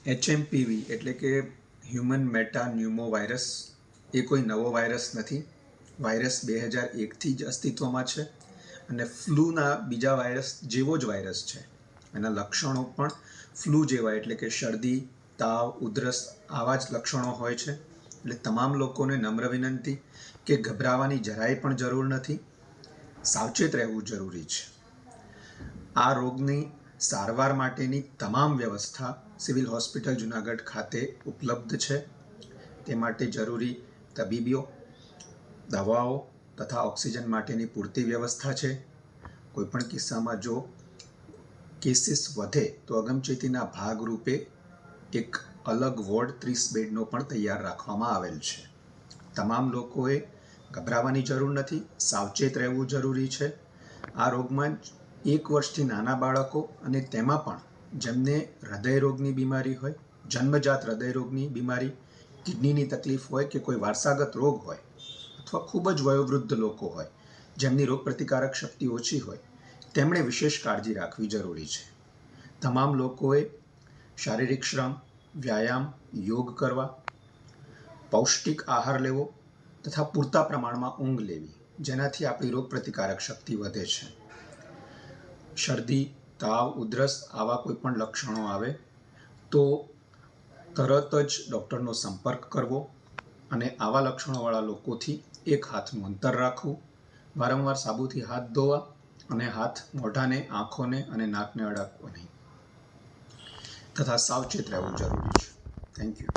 HMPV એટલે કે human meta ન્યુમો virus એ કોઈ નવો વાયરસ નથી. વાયરસ 2001થી જ અસ્તિત્વમાં છે અને ફ્લૂના બીજા વાયરસ જેવો જ વાયરસ છે. એના લક્ષણો પણ ફ્લૂ જેવા એટલે કે શરદી, તાવ, ઉધરસ આવા જ લક્ષણો હોય છે. એટલે તમામ લોકોને નમ્ર વિનંતી કે ગભરાવાની જરાય પણ જરૂર નથી, સાવચેત રહેવું જરૂરી છે. આ રોગની સારવાર માટેની તમામ વ્યવસ્થા સિવિલ હોસ્પિટલ જુનાગઢ ખાતે ઉપલબ્ધ છે. તે માટે જરૂરી તબીબીઓ, દવાઓ તથા ઓક્સિજન માટેની પૂરતી વ્યવસ્થા છે. કોઈપણ કિસ્સામાં જો કેસીસ વધે તો અગમચેતીના ભાગરૂપે એક અલગ વોર્ડ 30 બેડનો પણ તૈયાર રાખવામાં આવેલ છે. તમામ લોકોએ ગભરાવાની જરૂર નથી, સાવચેત રહેવું જરૂરી છે. આ રોગમાં 1 વર્ષથી નાના બાળકો અને તેમાં પણ જેમને હૃદયરોગની બીમારી હોય, જન્મજાત હૃદયરોગની બીમારી, કિડનીની તકલીફ હોય કે કોઈ વારસાગત રોગ હોય અથવા ખૂબ જ વયોવૃદ્ધ લોકો હોય જેમની રોગપ્રતિકારક શક્તિ ઓછી હોય, તેમણે વિશેષ કાળજી રાખવી જરૂરી છે. તમામ લોકોએ શારીરિક શ્રમ, વ્યાયામ, યોગ કરવા, પૌષ્ટિક આહાર લેવો તથા પૂરતા પ્રમાણમાં ઊંઘ લેવી, જેનાથી આપણી રોગપ્રતિકારક શક્તિ વધે છે. શરદી, તાવ, ઉધરસ આવા કોઈ પણ લક્ષણો આવે તો તરત જ ડૉક્ટરનો સંપર્ક કરવો અને આવા લક્ષણોવાળા લોકોથી 1 હાથનું અંતર રાખવું, વારંવાર સાબુથી હાથ ધોવા અને હાથ, મોઢાને, આંખોને અને નાકને અડકવા નહીં તથા સાવચેત રહેવું જરૂરી છે. Thank you.